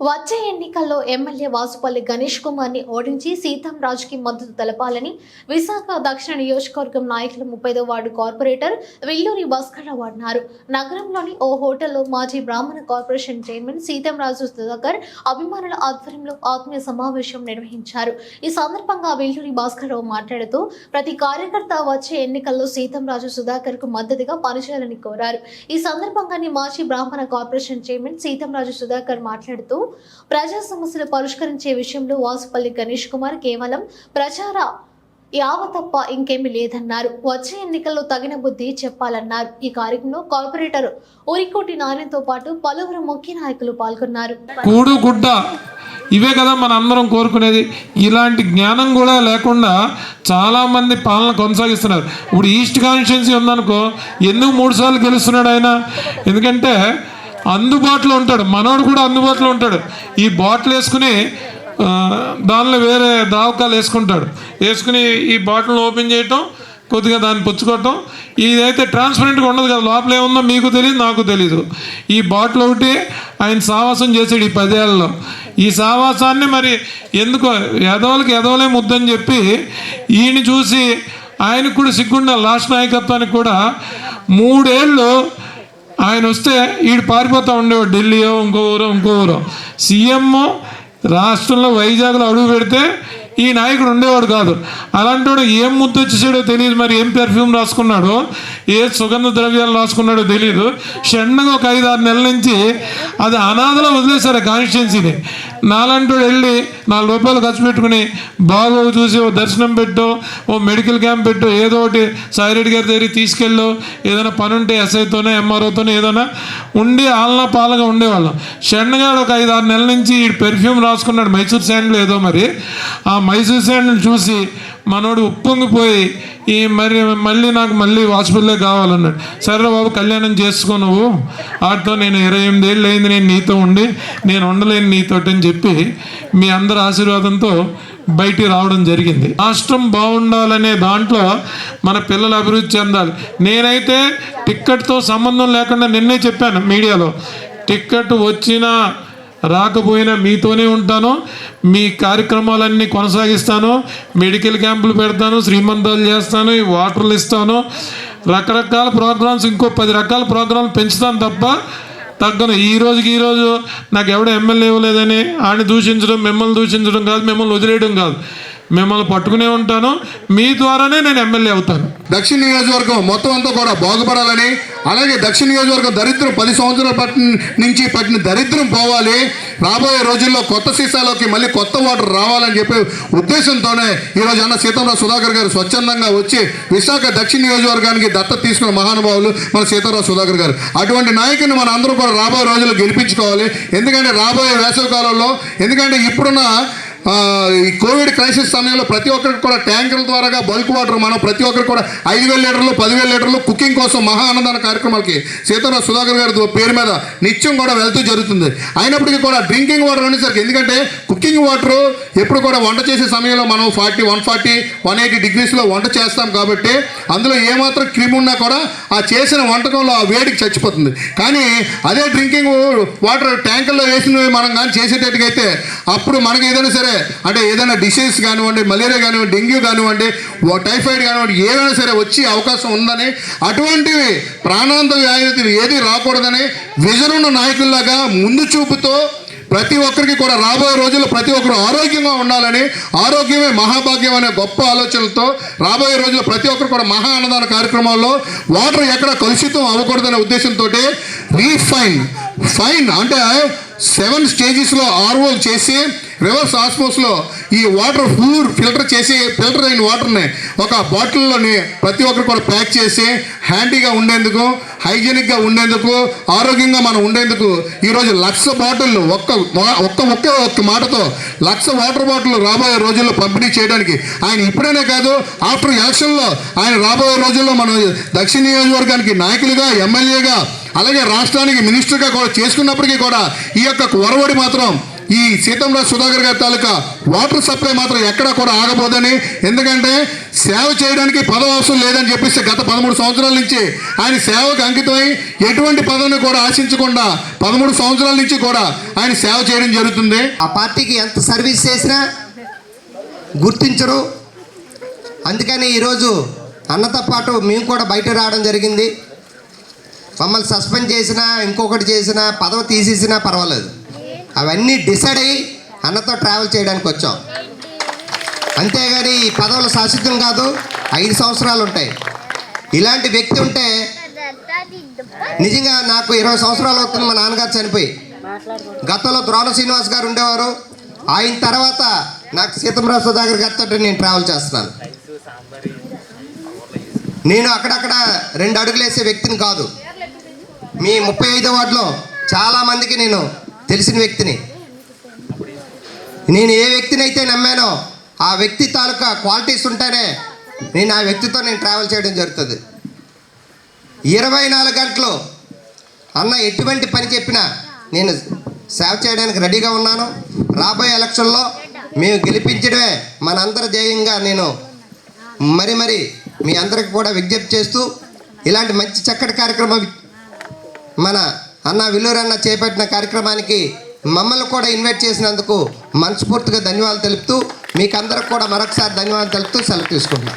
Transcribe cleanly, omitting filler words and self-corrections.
వచ్చే ఎన్నికల్లో ఎమ్మెల్యే వాసుపల్లి గణేష్ కుమార్ ని ఓడించి సీతం రాజుకి మద్దతు తెలపాలని విశాఖ దక్షిణ నియోజకవర్గం నాయకులు 30వ వార్డు కార్పొరేటర్ విల్లూరి భాస్కర్రావు అన్నారు. నగరంలోని ఓ హోటల్లో మాజీ బ్రాహ్మణ కార్పొరేషన్ చైర్మన్ సీతం రాజు సుధాకర్ అభిమానుల ఆధ్వర్యంలో ఆత్మీయ సమావేశం నిర్వహించారు. ఈ సందర్భంగా విల్లూరి భాస్కర్రావు మాట్లాడుతూ ప్రతి కార్యకర్త వచ్చే ఎన్నికల్లో సీతం రాజు సుధాకర్ కు మద్దతుగా పనిచేయాలని కోరారు. ఈ సందర్భంగానే మాజీ బ్రాహ్మణ కార్పొరేషన్ చైర్మన్ సీతం రాజు సుధాకర్ మాట్లాడుతూ ప్రజా సమస్యలు పరిష్కరించే విషయంలో వాసుపల్లి గణేష్ కుమార్ కేవలం ప్రచార యావ తప్ప ఇంకేమీ లేదన్నారు. వచ్చే ఎన్నికల్లో తగిన బుద్ధి చెప్పాలన్నారు. ఈ కార్యక్రమంలో కార్పొరేటర్ ఊరికోటి నారాయణతో పాటు పలువురు ముఖ్య నాయకులు పాల్గొన్నారు. ఇవే కదా మన అందరం కోరుకునేది. ఇలాంటి జ్ఞానం కూడా లేకుండా చాలామంది పాలన కొనసాగిస్తున్నారు. ఇప్పుడు ఈస్ట్ కాన్స్టిట్యున్సీ ఉందనుకో, ఎందుకు 3 సార్లు గెలుస్తున్నాడు ఆయన? ఎందుకంటే అందుబాటులో ఉంటాడు, మనోడు కూడా అందుబాటులో ఉంటాడు. ఈ బాటిల్ వేసుకుని దానిలో వేరే దావకాలు వేసుకుని ఈ బాటిల్ని ఓపెన్ చేయటం, కొద్దిగా దాన్ని పుచ్చుకోవటం. ఇదైతే ట్రాన్స్పరెంట్గా ఉండదు కదా, లోపల ఏముందో మీకు తెలియదు, నాకు తెలీదు. ఈ బాటిల్ ఒకటి ఆయన సావాసం చేసాడు ఈ 10 ఏళ్ళలో. ఈ సావాసాన్ని మరి ఎందుకో ఎదవలే ముద్దని చెప్పి ఈయన చూసి ఆయనకు కూడా సిగ్గుండాలి. లాస్ట్ నాయకత్వానికి కూడా 3 ఏళ్ళు ఆయన వస్తే ఈడు పారిపోతూ ఉండేవాడు, ఢిల్లీయో ఇంకో ఊరో. సీఎం రాష్ట్రంలో వైజాగ్లో అడుగు పెడితే ఈ నాయకుడు ఉండేవాడు కాదు. అలాంటి వాడు ఏం ముద్దు వచ్చేసాడో తెలియదు, మరి ఏం పెర్ఫ్యూమ్ రాసుకున్నాడో, ఏ సుగంధ ద్రవ్యాలు రాసుకున్నాడో తెలియదు. షెండగా ఒక 5-6 నెలల నుంచి అది అనాథలో వదిలేశారు కాన్స్టిట్యున్సీని. నాలాంటి వాడు వెళ్ళి ₹4 ఖర్చు పెట్టుకుని బాగో చూసి ఓ దర్శనం పెట్టో, ఓ మెడికల్ క్యాంప్ పెట్టో, ఏదో ఒకటి సాయిరెడ్డి గారి దగ్గరికి తీసుకెళ్ళో, ఏదైనా పని ఉంటే ఎస్ఐతోనే ఎంఆర్ఓతోనే ఏదైనా ఉండి ఆలనా పాలగా ఉండేవాళ్ళం. షెండగాడు ఒక 5-6 నెలల నుంచి ఈ పెర్ఫ్యూమ్ రాసుకున్నాడు, మైసూర్ శాండిల్ ఏదో. మరి ఆ మైసూర్ శాండిల్ చూసి మనోడు ఉప్పొంగిపోయి మళ్ళీ నాకు వాసుపల్లే కావాలన్నాడు. సరే బాబు, కళ్యాణం చేసుకో నువ్వు, వాటితో నేను 28 ఏళ్ళు అయింది నేను నీతో ఉండి, నేను ఉండలేను నీతోటి అని చెప్పి మీ అందరి ఆశీర్వాదంతో బయటికి రావడం జరిగింది. రాష్ట్రం బాగుండాలనే దాంట్లో మన పిల్లలు అభివృద్ధి చెందాలి. నేనైతే టిక్కెట్తో సంబంధం లేకుండా నిన్నే చెప్పాను మీడియాలో, టిక్కెట్ వచ్చినా రాకపోయినా మీతోనే ఉంటాను, మీ కార్యక్రమాలన్నీ కొనసాగిస్తాను, మెడికల్ క్యాంపులు పెడతాను, శ్రీమంతాలు చేస్తాను, ఈ వాటర్లు ఇస్తాను, రకరకాల ప్రోగ్రామ్స్, ఇంకో 10 రకాల ప్రోగ్రాంలు పెంచుతాను తప్ప తగ్గను. ఈరోజు నాకు ఎవడో ఎమ్మెల్యే ఇవ్వలేదని ఆయన దూషించడం, మిమ్మల్ని దూషించడం కాదు, మిమ్మల్ని వదిలేయడం కాదు, మిమ్మల్ని పట్టుకునే ఉంటాను. మీ ద్వారానే నేను ఎమ్మెల్యే అవుతాను. దక్షిణ నియోజకవర్గం మొత్తం అంతా కూడా బాగుపడాలని, అలాగే దక్షిణ నియోజకవర్గం దరిద్రం 10 సంవత్సరాల నుంచి పట్టిన దరిద్రం పోవాలి, రాబోయే రోజుల్లో కొత్త సీసాలోకి మళ్ళీ కొత్త వాటర్ రావాలని చెప్పే ఉద్దేశంతోనే ఈరోజు అన్న సీతారాం సుధాకర్ గారు స్వచ్ఛందంగా వచ్చి విశాఖ దక్షిణ నియోజకవర్గానికి దత్తత తీసుకున్న మహానుభావులు మన సీతారాం సుధాకర్ గారు. అటువంటి నాయకుని మన అందరూ కూడా రాబోయే రోజుల్లో గెలిపించుకోవాలి. ఎందుకంటే రాబోయే వేసవి కాలంలో, ఎందుకంటే ఇప్పుడున్న ఈ కోవిడ్ క్రైసిస్ సమయంలో ప్రతి ఒక్కరికి కూడా ట్యాంకర్ల ద్వారా బల్క్ వాటర్ మనం ప్రతి ఒక్కరికి కూడా 5,000 లీటర్లు 10,000 లీటర్లు కుకింగ్ కోసం మహా అన్నదాన కార్యక్రమాలకి సీతారాం సుధాకర్ గారి పేరు మీద నిత్యం కూడా వెళ్తూ జరుగుతుంది. అయినప్పటికీ కూడా డ్రింకింగ్ వాటర్ అనేసరికి, ఎందుకంటే కుకింగ్ వాటర్ ఎప్పుడు కూడా వంట చేసే సమయంలో మనం 140, 180 డిగ్రీస్లో వంట చేస్తాం కాబట్టి అందులో ఏమాత్రం క్రిమి ఉన్నా కూడా ఆ చేసిన వంటకంలో ఆ వేడికి చచ్చిపోతుంది. కానీ అదే డ్రింకింగ్ వాటర్ ట్యాంకర్లో వేసినవి మనం కానీ చేసేటట్టుగైతే అప్పుడు మనకి ఏదైనా సరే, అంటే ఏదైనా డిసీజ్ కానివ్వండి, మలేరియా కానివ్వండి, డెంగ్యూ కానివ్వండి, టైఫాయిడ్ కానివ్వండి, ఏదైనా సరే వచ్చే అవకాశం ఉందని, అటువంటివి ప్రాణాంత వ్యాధులు ఏది రాకూడదని విజన్ ఉన్న నాయకుల్లాగా ముందు చూపుతో ప్రతి ఒక్కరికి కూడా రాబోయే రోజుల్లో ప్రతి ఒక్కరు ఆరోగ్యంగా ఉండాలని, ఆరోగ్యమే మహాభాగ్యం అనే గొప్ప ఆలోచనలతో రాబోయే రోజుల్లో ప్రతి ఒక్కరు కూడా మహా అన్నదాన కార్యక్రమాల్లో వాటర్ ఎక్కడ కలుషితం అవ్వకూడదనే ఉద్దేశంతో ఫైన్ అంటే 7 స్టేజెస్లో RO చేసి రివర్స్ ఆస్మోస్లో ఈ వాటర్ ఫిల్టర్ అయిన వాటర్ని ఒక బాటిల్లోని ప్రతి ఒక్కరు కూడా ప్యాక్ చేసి హ్యాండీగా ఉండేందుకు, హైజీనిక్గా ఉండేందుకు, ఆరోగ్యంగా మనం ఉండేందుకు ఈరోజు 1,00,000 బాటిళ్ళు ఒక్క మాటతో 1,00,000 వాటర్ బాటిల్ రాబోయే రోజుల్లో పంపిణీ చేయడానికి ఆయన ఇప్పుడేనే కాదు, ఆఫ్టర్ ఎలక్షన్లో ఆయన రాబోయే రోజుల్లో మన దక్షిణ నియోజకవర్గానికి నాయకులుగా, ఎమ్మెల్యేగా, అలాగే రాష్ట్రానికి మినిస్టర్గా కూడా చేసుకున్నప్పటికీ కూడా ఈ యొక్క ఒరవడి మాత్రం ఈ సీతంరాజు సుధాకర్ గారి తాలూకా వాటర్ సప్లై మాత్రం ఎక్కడా కూడా ఆగబోదని, ఎందుకంటే సేవ చేయడానికి పదవి అవసరం లేదని చెప్పేసి గత 13 సంవత్సరాల నుంచి ఆయన సేవకు అంకితమై ఎటువంటి పదవిని కూడా ఆశించకుండా 13 సంవత్సరాల నుంచి కూడా ఆయన సేవ చేయడం జరుగుతుంది. ఆ పార్టీకి ఎంత సర్వీస్ చేసినా గుర్తించరు. అందుకని ఈరోజు అన్నతో పాటు మేము కూడా బయట రావడం జరిగింది. మమ్మల్ని సస్పెండ్ చేసినా ఇంకొకటి చేసినా పదవి తీసేసినా పర్వాలేదు, అవన్నీ డిసైడ్ అయ్యి అన్నతో ట్రావెల్ చేయడానికి వచ్చాం. అంతేగాని ఈ పదవులు శాశ్వతం కాదు, 5 సంవత్సరాలు ఉంటాయి. ఇలాంటి వ్యక్తి ఉంటే నిజంగా నాకు 20 సంవత్సరాలు అవుతుంది మా నాన్నగారు చనిపోయి. గతంలో ద్రోణ శ్రీనివాస్ గారు ఉండేవారు. ఆయన తర్వాత నాకు సీతంరాజు సుధాకర్ గారితో నేను ట్రావెల్ చేస్తున్నాను. నేను అక్కడక్కడ 2 అడుగులు వేసే వ్యక్తిని కాదు. మీ 35వ వార్డులో చాలామందికి నేను తెలిసిన వ్యక్తిని. నేను ఏ వ్యక్తిని అయితే నమ్మానో ఆ వ్యక్తి తాలూకా క్వాలిటీస్ ఉంటేనే నేను ఆ వ్యక్తితో నేను ట్రావెల్ చేయడం జరుగుతుంది. 24 గంటలు అన్న ఎటువంటి పని చెప్పినా నేను సేవ చేయడానికి రెడీగా ఉన్నాను. రాబోయే ఎలక్షన్లో మేము గెలిపించడమే మనందరి ధ్యేయంగా నేను మరి మీ అందరికి కూడా విజ్ఞప్తి చేస్తూ, ఇలాంటి మంచి చక్కటి కార్యక్రమం మన అన్న విల్లూరు అన్న చేపట్టిన కార్యక్రమానికి మమ్మల్ని కూడా ఇన్వైట్ చేసినందుకు మనస్ఫూర్తిగా ధన్యవాదాలు తెలుపుతూ, మీకు అందరికి కూడా మరొకసారి ధన్యవాదాలు తెలుపుతూ సెలవు తీసుకుంటున్నాను.